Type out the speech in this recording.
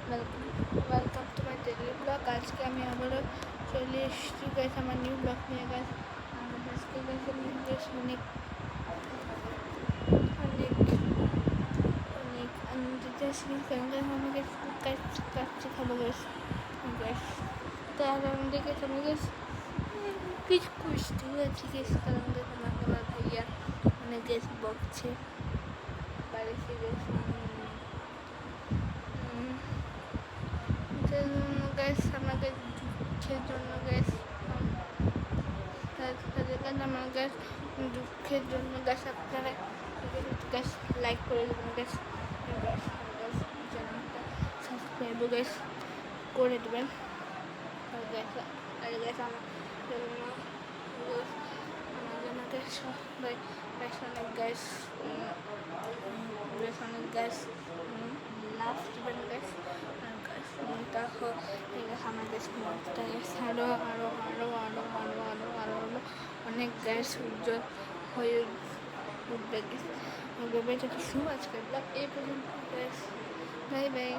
Welcome to my daily blog. আজকে আমি আবারও চলে এসেছি গাইস আমার নিউ ব্লগ নিয়ে গাইস। আজকে গাইস আমি বেশ অনেক আনন্দিত আছি কারণ আমাকে কাচ্চি খাবো গাইস। তার আমাদের কাছে আমি গাইস কিছু কষ্ট আছি গাইস, কারণ আমাকে আমার ভাইয়া অনেক গ্যাস বকছে বাড়িতে গাইস। গ্যাস আমাকে দুঃখের জন্য গ্যাস আমার গ্যাস দুঃখের জন্য গ্যাস আপনারা গ্যাস লাইক করে দেবেন গ্যাস, চ্যানেলটা সাবস্ক্রাইবও গ্যাস করে দেবেন। আর গ্যাস আমার জন্য গ্যাস সবাই অনেক গ্যাস অনেক গ্যাস লাভ দেবেন গ্যাস। দেখো আমার গ্যাস আরও আরও আরও আরও আরও আরও আরও আরও অনেক গ্যাস উজ্জ্বল হয়ে উঠবে গ্যাস। আজকের ব্লগ এই পর্যন্ত গ্যাস। Bye bye.